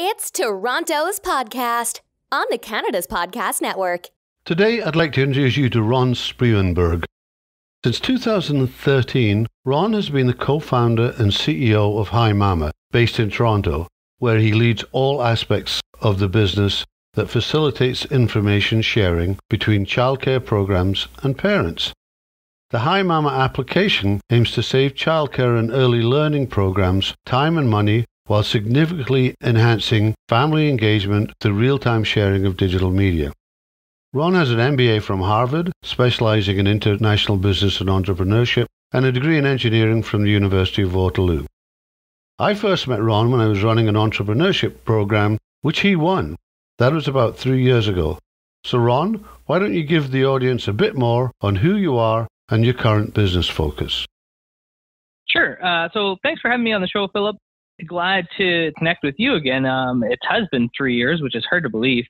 It's Toronto's podcast on the Canada's Podcast Network. Today, I'd like to introduce you to Ron Spreeuwenberg. Since 2013, Ron has been the co-founder and CEO of HiMama, based in Toronto, where he leads all aspects of the business that facilitates information sharing between childcare programs and parents. The HiMama application aims to save childcare and early learning programs time and money while significantly enhancing family engagement through real-time sharing of digital media. Ron has an MBA from Harvard, specializing in international business and entrepreneurship, and a degree in engineering from the University of Waterloo. I first met Ron when I was running an entrepreneurship program, which he won. That was about 3 years ago. So Ron, why don't you give the audience a bit more on who you are and your current business focus? Sure. So thanks for having me on the show, Philip. Glad to connect with you again. It has been 3 years, which is hard to believe.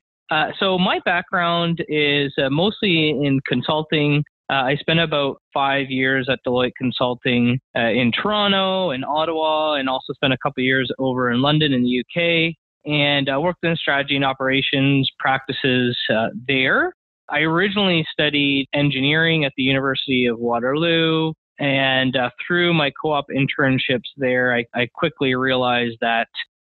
So my background is mostly in consulting. I spent about 5 years at Deloitte Consulting in Toronto and Ottawa, and also spent a couple of years over in London in the UK, and worked in strategy and operations practices there. I originally studied engineering at the University of Waterloo, and through my co-op internships there, I quickly realized that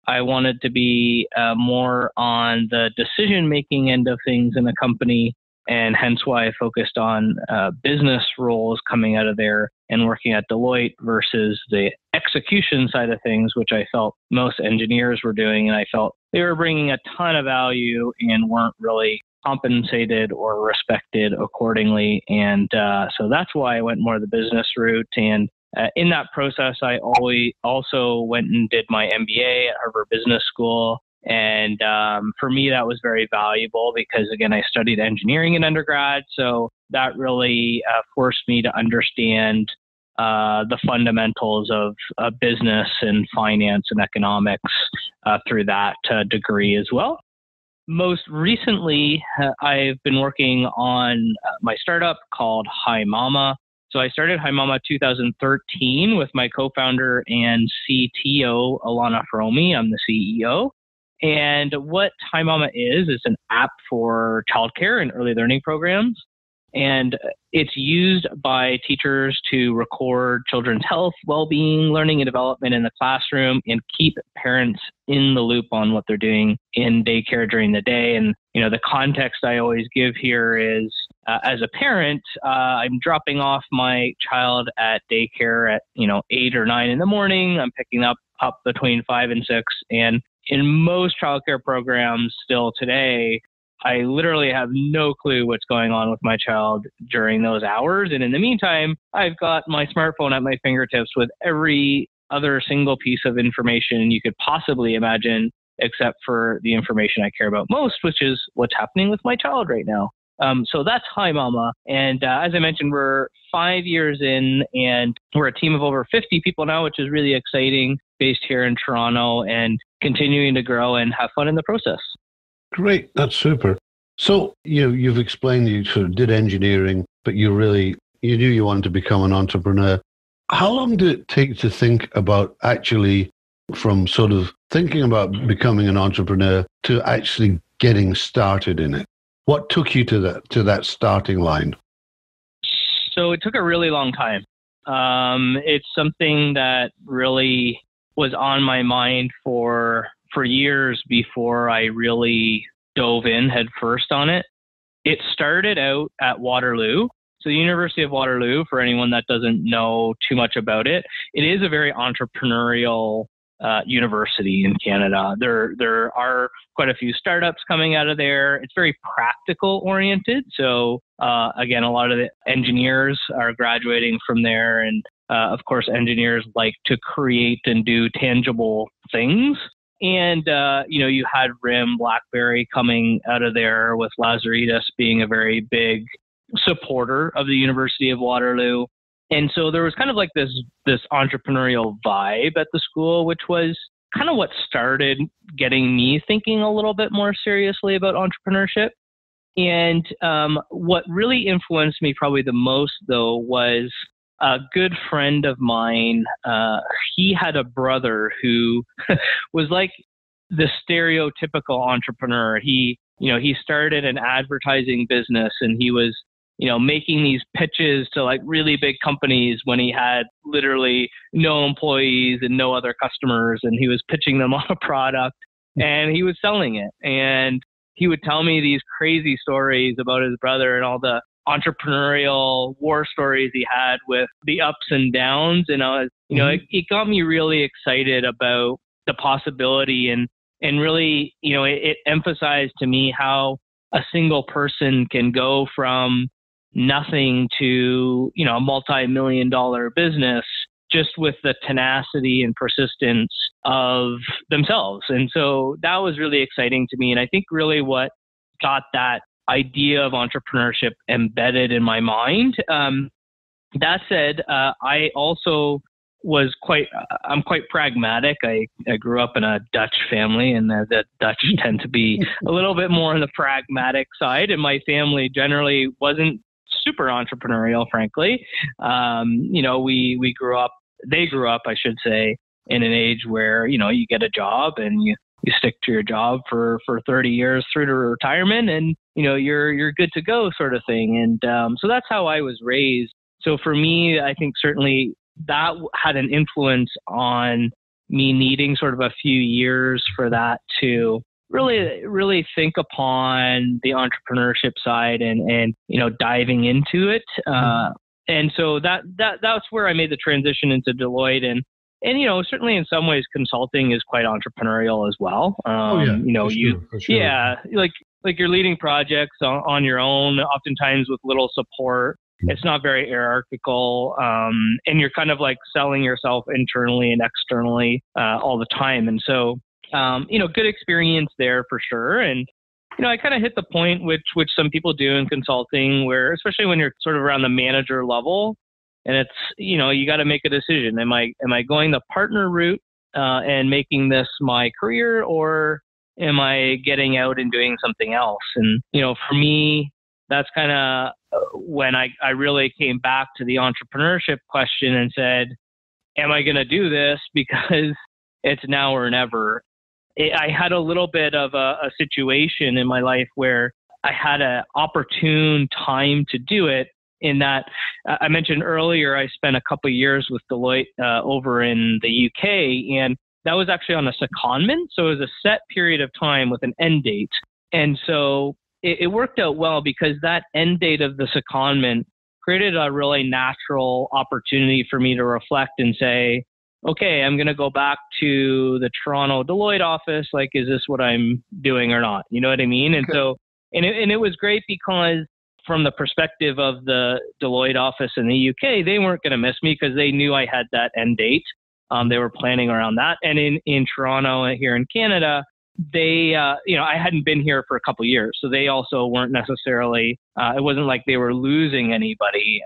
I wanted to be more on the decision-making end of things in a company, and hence why I focused on business roles coming out of there and working at Deloitte versus the execution side of things, which I felt most engineers were doing, and I felt they were bringing a ton of value and weren't really compensated or respected accordingly. And so that's why I went more the business route. And in that process, I also went and did my MBA at Harvard Business School. And for me, that was very valuable because, again, I studied engineering in undergrad. So that really forced me to understand the fundamentals of business and finance and economics through that degree as well. Most recently, I've been working on my startup called HiMama. So I started HiMama 2013 with my co-founder and CTO, Alana Fromi. I'm the CEO. And what HiMama is an app for childcare and early learning programs. And it's used by teachers to record children's health, well-being, learning and development in the classroom, and keep parents in the loop on what they're doing in daycare during the day. And, the context I always give here is, as a parent, I'm dropping off my child at daycare at, 8 or 9 in the morning. I'm picking up between 5 and 6. And in most childcare programs still today, I literally have no clue what's going on with my child during those hours. And in the meantime, I've got my smartphone at my fingertips with every other single piece of information you could possibly imagine, except for the information I care about most, which is what's happening with my child right now. So that's HiMama. And as I mentioned, we're 5 years in, and we're a team of over 50 people now, which is really exciting, based here in Toronto, and continuing to grow and have fun in the process. Great. That's super. So, you've explained you sort of did engineering, but you knew you wanted to become an entrepreneur. How long did it take to think about actually from sort of thinking about becoming an entrepreneur to actually getting started in it? What took you to that starting line? So it took a really long time. It's something that really was on my mind for years before I really dove in head first on it. It started out at Waterloo. So the University of Waterloo, for anyone that doesn't know too much about it, it is a very entrepreneurial university in Canada. There are quite a few startups coming out of there. It's very practical oriented. So again, a lot of the engineers are graduating from there. And of course, engineers like to create and do tangible things. And, you had RIM, BlackBerry coming out of there, with Lazaridis being a very big supporter of the University of Waterloo. And so there was kind of like this entrepreneurial vibe at the school, which was kind of what started getting me thinking a little bit more seriously about entrepreneurship. And what really influenced me probably the most, though, was a good friend of mine. He had a brother who was like the stereotypical entrepreneur. He started an advertising business, and he was, making these pitches to like really big companies when he had literally no employees and no other customers. And he was pitching them on a product and he was selling it. And he would tell me these crazy stories about his brother and all the entrepreneurial war stories he had with the ups and downs. And it got me really excited about the possibility, and really, it emphasized to me how a single person can go from nothing to, a multi-million-dollar business just with the tenacity and persistence of themselves. And so that was really exciting to me. And I think really what got that idea of entrepreneurship embedded in my mind. That said, I also I'm quite pragmatic. I grew up in a Dutch family, and the Dutch tend to be a little bit more on the pragmatic side. And my family generally wasn't super entrepreneurial, frankly. They grew up, I should say, in an age where, you get a job and you stick to your job for 30 years through to retirement, and, you're good to go sort of thing. And so that's how I was raised. So for me, I think certainly that had an influence on me needing sort of a few years for that to really think upon the entrepreneurship side and diving into it. And so that's where I made the transition into Deloitte. And certainly in some ways consulting is quite entrepreneurial as well. For sure. Yeah, like you're leading projects on your own, oftentimes with little support. It's not very hierarchical, and you're kind of like selling yourself internally and externally all the time. And so, good experience there for sure. And, I kind of hit the point which some people do in consulting, where especially when you're sort of around the manager level, and it's, you got to make a decision. Am I going the partner route and making this my career, or am I getting out and doing something else? And, for me, that's kind of when I really came back to the entrepreneurship question and said, am I going to do this because it's now or never? I had a little bit of a situation in my life where I had an opportune time to do it, in that I mentioned earlier, I spent a couple of years with Deloitte over in the UK, and that was actually on a secondment. So it was a set period of time with an end date. And so it worked out well, because that end date of the secondment created a really natural opportunity for me to reflect and say, okay, I'm going to go back to the Toronto Deloitte office. Like, is this what I'm doing or not? You know what I mean? And so, and it was great, because from the perspective of the Deloitte office in the UK, they weren't going to miss me because they knew I had that end date. They were planning around that. And in Toronto, here in Canada, they, I hadn't been here for a couple of years, so they also weren't necessarily, it wasn't like they were losing anybody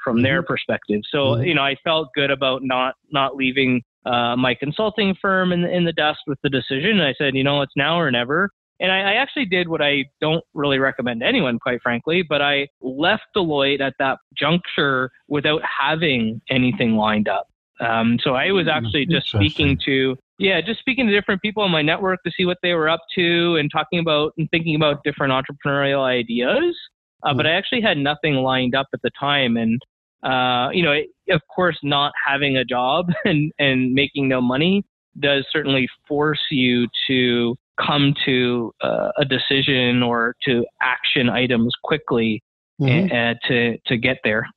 from their perspective. So, I felt good about not leaving my consulting firm in the dust with the decision. I said, it's now or never. And I actually did what I don't really recommend to anyone, quite frankly, but I left Deloitte at that juncture without having anything lined up. So I was actually just speaking to different people in my network to see what they were up to, and talking about and thinking about different entrepreneurial ideas. But I actually had nothing lined up at the time. And, of course, not having a job and making no money does certainly force you to come to a decision or to action items quickly to get there.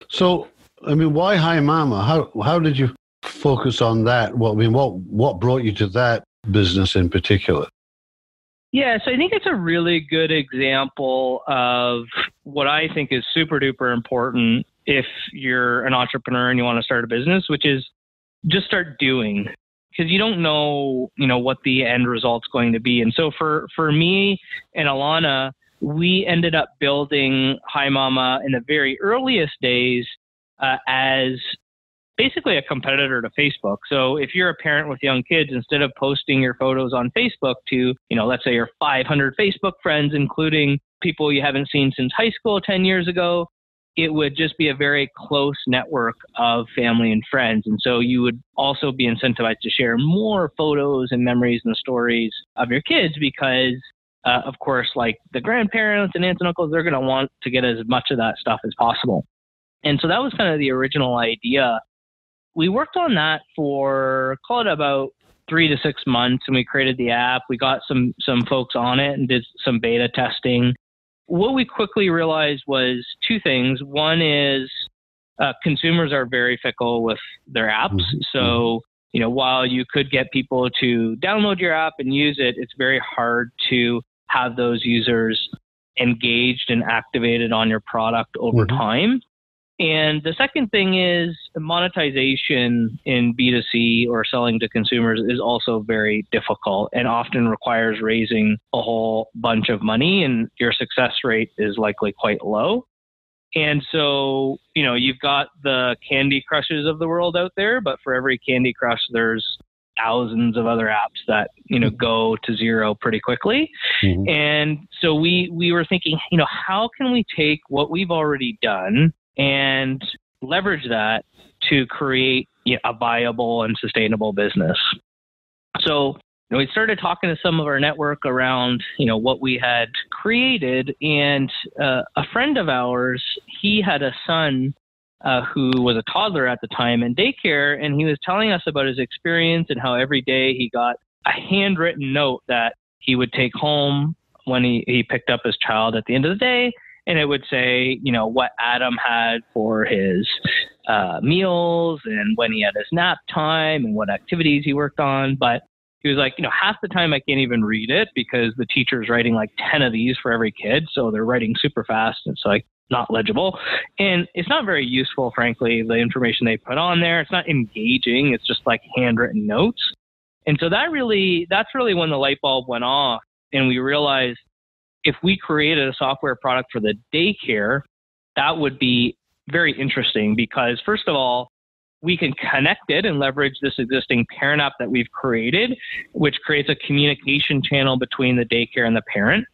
So, why HiMama? How did you focus on that? What brought you to that business in particular? Yeah, so I think it's a really good example of what I think is super duper important if you're an entrepreneur and you want to start a business, which is just start doing, because you don't know, what the end result's going to be. And so for me and Alana, we ended up building HiMama in the very earliest days as basically a competitor to Facebook. So if you're a parent with young kids, instead of posting your photos on Facebook to, let's say your 500 Facebook friends, including people you haven't seen since high school 10 years ago, it would just be a very close network of family and friends. And so you would also be incentivized to share more photos and memories and stories of your kids because, of course, like the grandparents and aunts and uncles, they're going to want to get as much of that stuff as possible. And so that was kind of the original idea. We worked on that for, call it about 3 to 6 months, and we created the app. We got some folks on it and did some beta testing. What we quickly realized was two things. One is consumers are very fickle with their apps. So, while you could get people to download your app and use it, it's very hard to have those users engaged and activated on your product over time. And the second thing is monetization in B2C or selling to consumers is also very difficult and often requires raising a whole bunch of money, and your success rate is likely quite low. And so, you've got the Candy Crushes of the world out there, but for every Candy Crush, there's thousands of other apps that, go to zero pretty quickly. And so we were thinking, how can we take what we've already done and leverage that to create a viable and sustainable business? So we started talking to some of our network around, what we had created. And a friend of ours, he had a son who was a toddler at the time in daycare, and he was telling us about his experience and how every day he got a handwritten note that he would take home when he picked up his child at the end of the day. And it would say, what Adam had for his meals and when he had his nap time and what activities he worked on. But he was like, half the time I can't even read it because the teacher's writing like 10 of these for every kid. So they're writing super fast. And it's like not legible. And it's not very useful, frankly, the information they put on there. It's not engaging. It's just like handwritten notes. And so that's really when the light bulb went off. And we realized if we created a software product for the daycare, that would be very interesting because, first of all, we can connect it and leverage this existing parent app that we've created, which creates a communication channel between the daycare and the parent.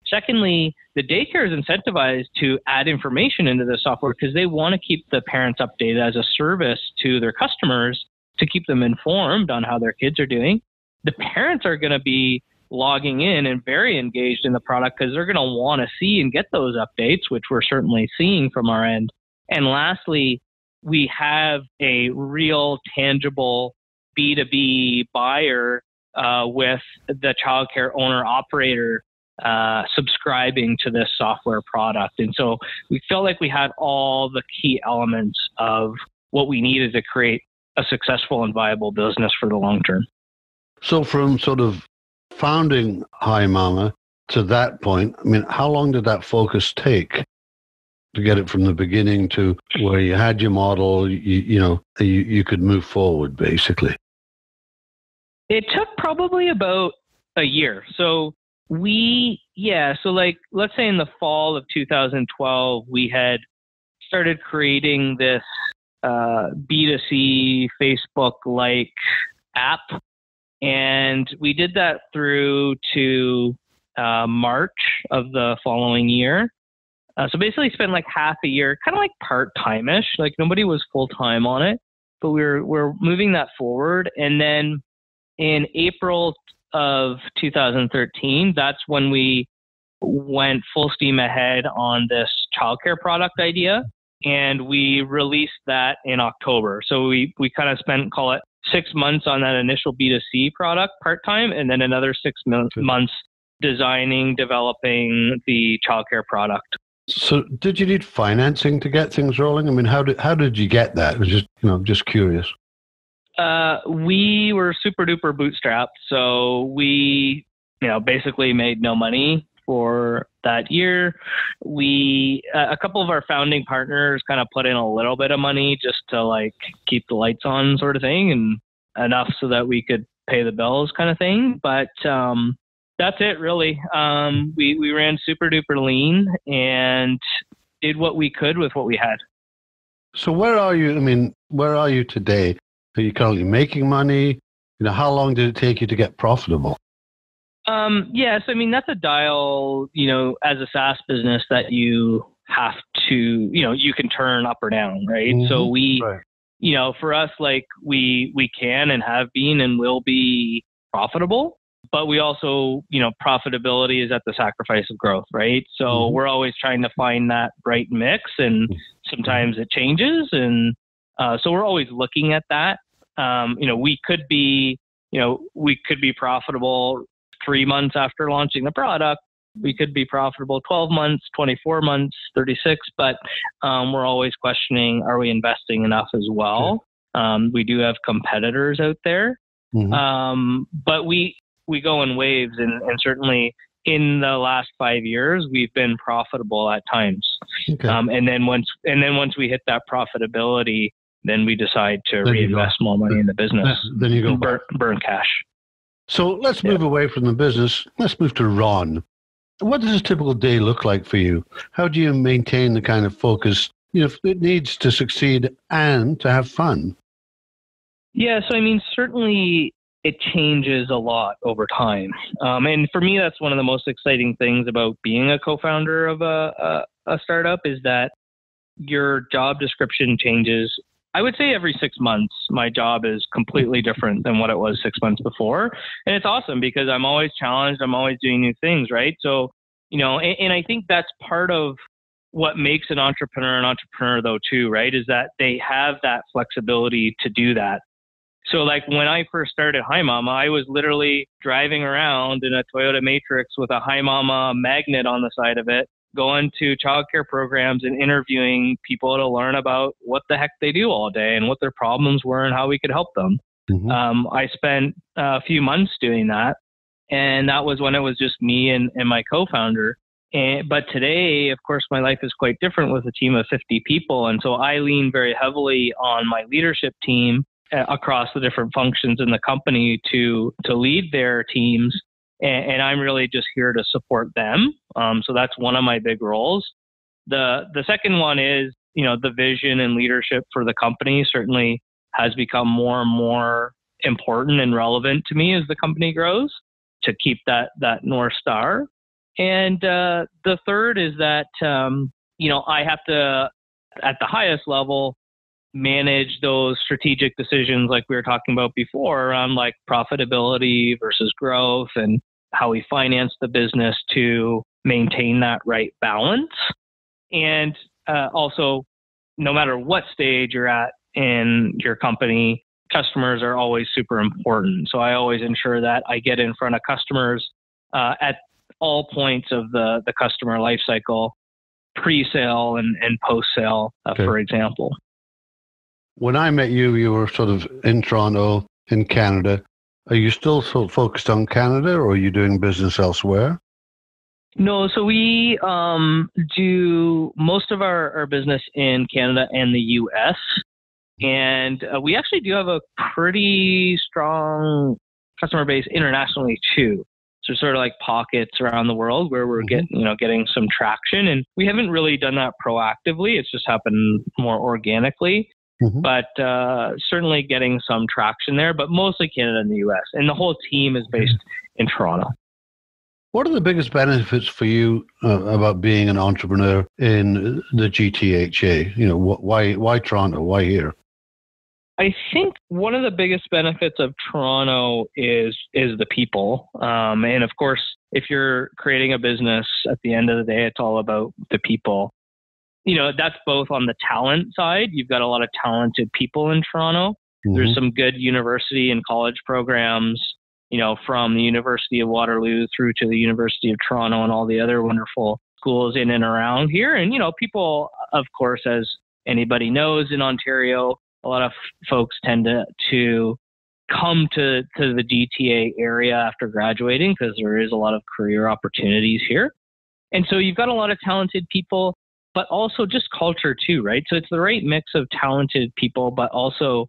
Secondly, the daycare is incentivized to add information into the software because they want to keep the parents updated as a service to their customers to keep them informed on how their kids are doing. The parents are going to be logging in and very engaged in the product because they're going to want to see and get those updates, which we're certainly seeing from our end. And lastly, we have a real tangible B2B buyer with the childcare owner operator subscribing to this software product. And so we felt like we had all the key elements of what we needed to create a successful and viable business for the long term. So from sort of founding HiMama to that point, I mean, how long did that focus take to get it from the beginning to where you had your model, you could move forward, basically? It took probably about a year. So let's say in the fall of 2012, we had started creating this B2C Facebook-like app. And we did that through to March of the following year. So basically spent like half a year, kind of like part-time-ish, like nobody was full-time on it, but we're moving that forward. And then in April of 2013, that's when we went full steam ahead on this childcare product idea. And we released that in October. So we kind of spent, call it 6 months on that initial B2C product part-time, and then another 6 months designing, developing the childcare product. So did you need financing to get things rolling? I mean, how did you get that? I was just curious. We were super duper bootstrapped. So we, basically made no money for that year. A couple of our founding partners kind of put in a little bit of money just to like keep the lights on sort of thing, and enough so that we could pay the bills kind of thing. But, that's it really. We ran super duper lean and did what we could with what we had. So where are you? I mean, where are you today? Are you currently making money? How long did it take you to get profitable? Yes. I mean, that's a dial, as a SaaS business that you have to, you can turn up or down, right? Mm-hmm. So we, Right. For us, like we can and have been and will be profitable, but we also, profitability is at the sacrifice of growth, right? So we're always trying to find that right mix, and sometimes it changes. And so we're always looking at that. We could be profitable 3 months after launching the product. We could be profitable 12 months, 24 months, 36, but we're always questioning, are we investing enough as well? We do have competitors out there, but we go in waves, and certainly in the last 5 years, we've been profitable at times. Okay. And then once we hit that profitability, then we decide to reinvest more money in the business. Then you go burn cash. So let's move away from the business. Let's move to Ron. What does a typical day look like for you? How do you maintain the kind of focus it needs to succeed and to have fun? Yeah, so certainly it changes a lot over time. And for me, that's one of the most exciting things about being a co-founder of a startup, is that your job description changes. I would say every 6 months, my job is completely different than what it was 6 months before. And it's awesome because I'm always challenged. I'm always doing new things, right? So, and I think that's part of what makes an entrepreneur though too, right? Is that they have that flexibility to do that. So like when I first started HiMama, I was literally driving around in a Toyota Matrix with a HiMama magnet on the side of it, going to childcare programs and interviewing people to learn about what the heck they do all day and what their problems were and how we could help them. I spent a few months doing that, and that was when it was just me and my co-founder. But today, of course, my life is quite different with a team of 50 people. And so I lean very heavily on my leadership team across the different functions in the company to lead their teams. And I'm really just here to support them. So that's one of my big roles. The second one is, the vision and leadership for the company certainly has become more and more important and relevant to me as the company grows, to keep that North Star. And the third is that, I have to, at the highest level, manage those strategic decisions like we were talking about before around like profitability versus growth and how we finance the business to maintain that right balance. And also, no matter what stage you're at in your company, customers are always super important. So I always ensure that I get in front of customers at all points of the customer life cycle, pre-sale and post-sale, for example. When I met you, you were sort of in Toronto, in Canada. Are you still so focused on Canada, or are you doing business elsewhere? No, so we do most of our business in Canada and the US. And we actually do have a pretty strong customer base internationally too. So sort of like pockets around the world where we're getting some traction. And we haven't really done that proactively. It's just happened more organically. But certainly getting some traction there, but mostly Canada and the US. And the whole team is based in Toronto. What are the biggest benefits for you about being an entrepreneur in the GTHA? Why Toronto? Why here? I think one of the biggest benefits of Toronto is the people. And of course, if you're creating a business, at the end of the day, it's all about the people. That's both on the talent side. You've got a lot of talented people in Toronto. There's some good university and college programs, from the University of Waterloo through to the University of Toronto and all the other wonderful schools in and around here. And, people, of course, as anybody knows in Ontario, a lot of folks tend to come to the GTA area after graduating because there is a lot of career opportunities here. And so you've got a lot of talented people, but also just culture too, right? So it's the right mix of talented people, but also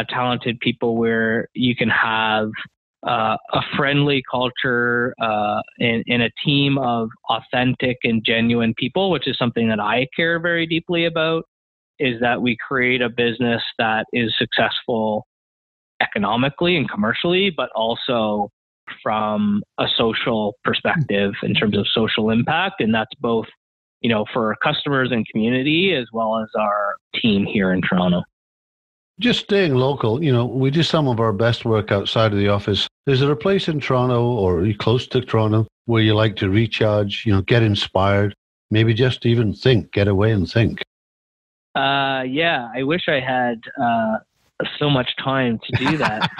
talented people where you can have a friendly culture in a team of authentic and genuine people, which is something that I care very deeply about, is that we create a business that is successful economically and commercially, but also from a social perspective in terms of social impact. And that's both for our customers and community, as well as our team here in Toronto. Just staying local, we do some of our best work outside of the office. Is there a place in Toronto or are you close to Toronto where you like to recharge, get inspired, maybe just even get away and think? Yeah, I wish I had so much time to do that.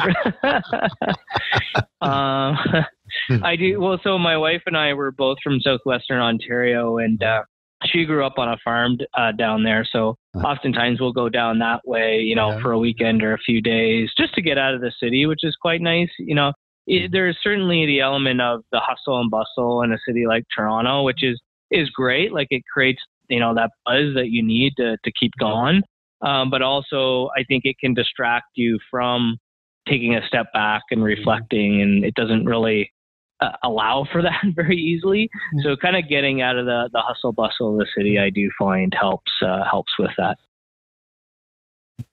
I do. Well, so my wife and I were both from Southwestern Ontario, and she grew up on a farm down there. So oftentimes we'll go down that way, for a weekend or a few days just to get out of the city, which is quite nice. There's certainly the element of the hustle and bustle in a city like Toronto, which is great. Like it creates, that buzz that you need to keep going. But also I think it can distract you from taking a step back and reflecting, and it doesn't really allow for that very easily. So kind of getting out of the hustle bustle of the city, I do find helps with that.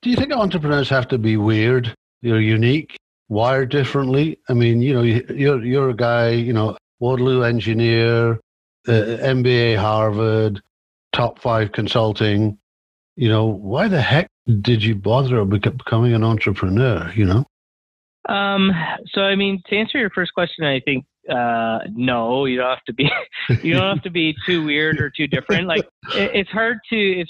Do you think entrepreneurs have to be weird? You're unique, wired differently? I mean, you're a guy, Waterloo engineer, MBA Harvard, top 5 consulting. Why the heck did you bother becoming an entrepreneur, So, I mean, to answer your first question, I think, no, you don't have to be, you don't have to be too weird or too different. Like it's hard to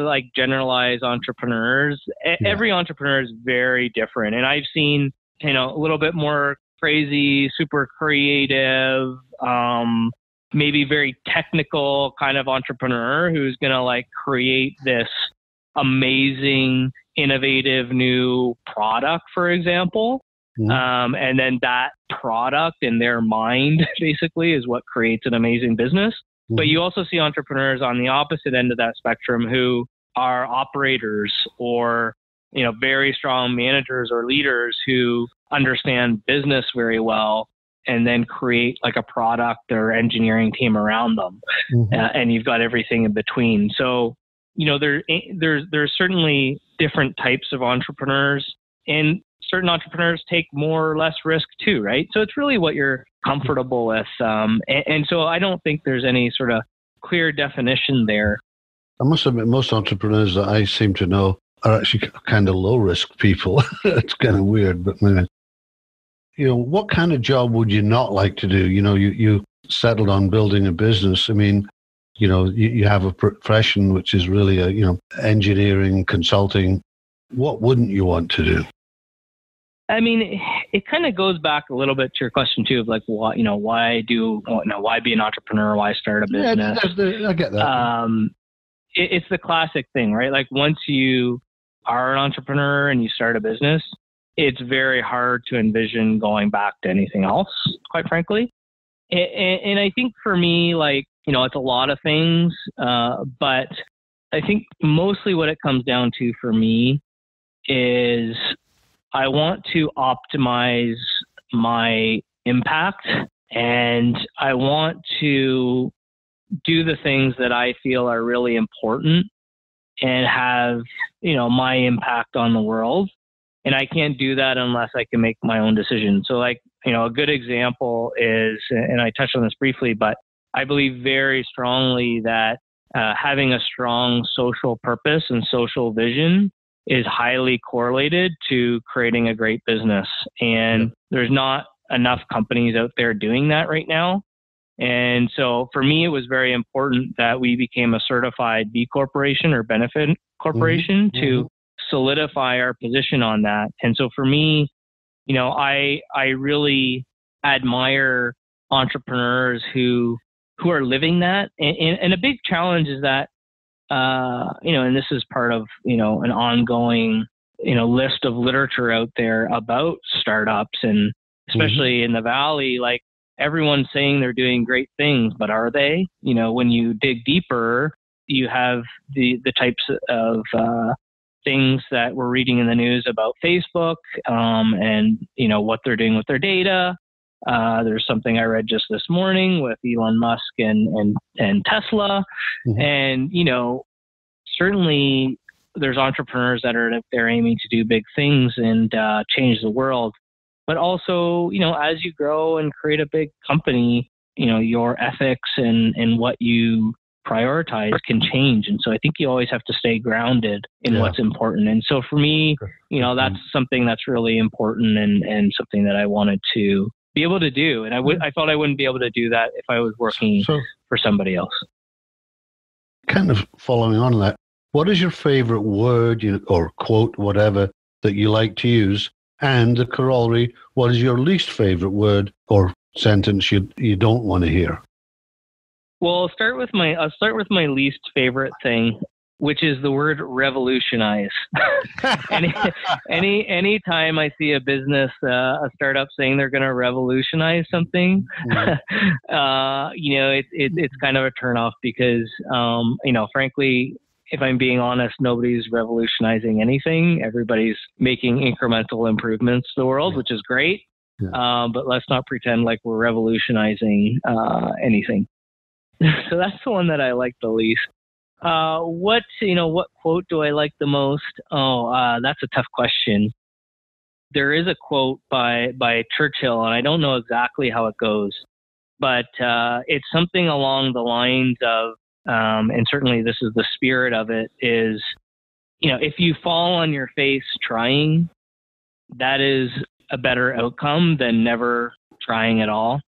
like generalize entrepreneurs. Every entrepreneur is very different. And I've seen, a little bit more crazy, super creative, maybe very technical kind of entrepreneur who's going to like create this amazing, innovative new product, for example. And then that product in their mind basically is what creates an amazing business. But you also see entrepreneurs on the opposite end of that spectrum who are operators or, very strong managers or leaders who understand business very well and then create like a product or engineering team around them. And you've got everything in between. So, there's certainly different types of entrepreneurs, and certain entrepreneurs take more or less risk too, right? So it's really what you're comfortable with. And so I don't think there's any sort of clear definition there. I must admit, most entrepreneurs that I seem to know are actually kind of low risk people. It's kind of weird, but what kind of job would you not like to do? You settled on building a business. I mean, you have a profession which is really engineering, consulting. What wouldn't you want to do? I mean, it kind of goes back a little bit to your question too, of like, why be an entrepreneur? Why start a business? Yeah, I get that. It's the classic thing, right? Like once you are an entrepreneur and you start a business, it's very hard to envision going back to anything else, quite frankly. And I think for me, like, it's a lot of things, but I think mostly what it comes down to for me is I want to optimize my impact, and I want to do the things that I feel are really important and have, my impact on the world. And I can't do that unless I can make my own decisions. So like, a good example is, and I touched on this briefly, but I believe very strongly that having a strong social purpose and social vision is highly correlated to creating a great business. And there's not enough companies out there doing that right now. And so for me, it was very important that we became a certified B Corporation or benefit corporation to solidify our position on that. And so for me, I really admire entrepreneurs who are living that. And a big challenge is that, and this is part of, an ongoing, list of literature out there about startups, and especially in the Valley, like everyone's saying they're doing great things, but are they? When you dig deeper, you have the types of things that we're reading in the news about Facebook, and what they're doing with their data. There's something I read just this morning with Elon Musk and Tesla, and certainly there's entrepreneurs that are out there aiming to do big things and change the world. But also, as you grow and create a big company, your ethics and what you prioritize can change. And so I think you always have to stay grounded in what's important. And so for me, that's something that's really important and something that I wanted to be able to do. And I thought I wouldn't be able to do that if I was working for somebody else. Kind of following on that, what is your favorite word or quote, whatever, that you like to use? And the corollary, what is your least favorite word or sentence you don't want to hear? Well, I'll start with my least favorite thing, which is the word revolutionize. Any time I see a business, a startup saying they're going to revolutionize something, it's kind of a turnoff because, frankly, if I'm being honest, nobody's revolutionizing anything. Everybody's making incremental improvements to the world, which is great. Yeah. But let's not pretend like we're revolutionizing anything. So that's the one that I like the least. What quote do I like the most? That's a tough question. There is a quote by Churchill, and I don't know exactly how it goes, but it's something along the lines of, and certainly this is the spirit of it, is, if you fall on your face trying, that is a better outcome than never trying at all.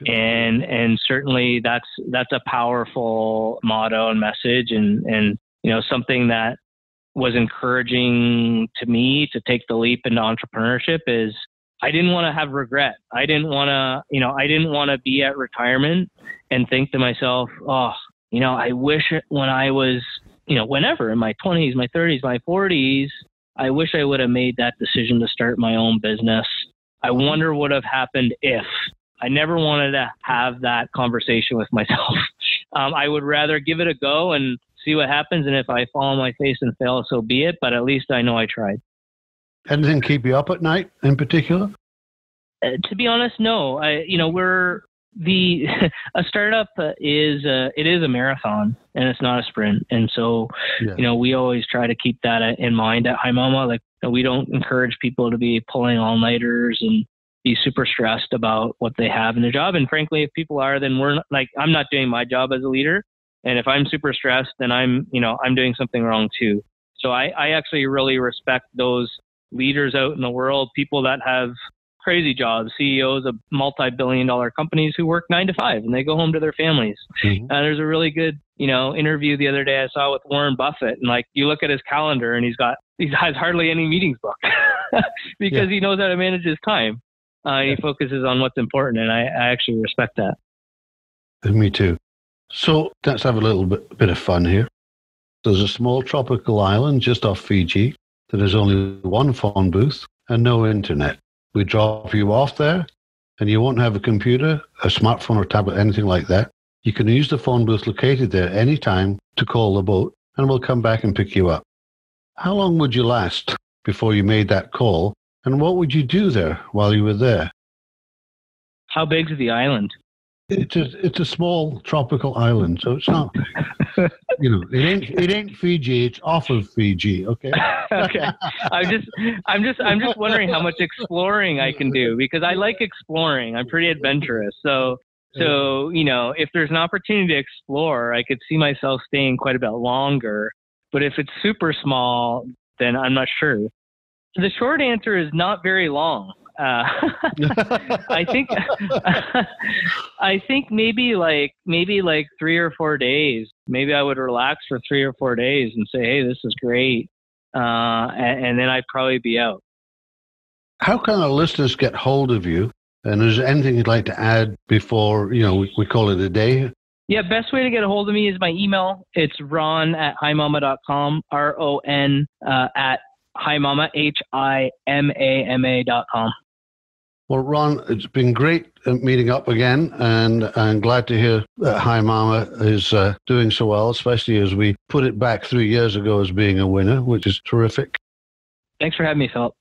And certainly that's a powerful motto and message, and something that was encouraging to me to take the leap into entrepreneurship is I didn't want to have regret. I didn't want to be at retirement and think to myself, I wish when I was, whenever in my 20s, my 30s, my 40s, I wish I would have made that decision to start my own business. I wonder what would have happened if. I never wanted to have that conversation with myself. I would rather give it a go and see what happens. And if I fall on my face and fail, so be it. But at least I know I tried. Anything keep you up at night in particular? To be honest, no. A startup is a marathon and it's not a sprint. And so, we always try to keep that in mind at HiMama. Like, we don't encourage people to be pulling all-nighters and be super stressed about what they have in their job. And frankly, if people are, then I'm not doing my job as a leader. And if I'm super stressed, then I'm doing something wrong too. So I actually really respect those leaders out in the world, people that have crazy jobs, CEOs of multi-billion-dollar companies who work 9 to 5 and they go home to their families. Mm-hmm. There's a really good, interview the other day I saw with Warren Buffett, and you look at his calendar and he has hardly any meetings booked because he knows how to manage his time. He focuses on what's important, and I actually respect that. Me too. So let's have a little bit of fun here. There's a small tropical island just off Fiji that has only one phone booth and no internet. We drop you off there, and you won't have a computer, a smartphone or tablet, anything like that. You can use the phone booth located there anytime to call the boat, and we'll come back and pick you up. How long would you last before you made that call? And what would you do there while you were there? How big is the island? It's a small tropical island, so it's not big. It ain't Fiji. It's off of Fiji. Okay. Okay. I'm just wondering how much exploring I can do, because I like exploring. I'm pretty adventurous. So if there's an opportunity to explore, I could see myself staying quite a bit longer. But if it's super small, then I'm not sure. The short answer is not very long. I think maybe like 3 or 4 days. Maybe I would relax for 3 or 4 days and say, hey, this is great. And then I'd probably be out. How can our listeners get hold of you? And is there anything you'd like to add before, we call it a day? Yeah, best way to get a hold of me is my email. It's ron@himama.com, RON at HiMama, HIMAMA.com. Well, Ron, it's been great meeting up again, and I'm glad to hear that HiMama is doing so well, especially as we put it back 3 years ago as being a winner, which is terrific. Thanks for having me, Philip.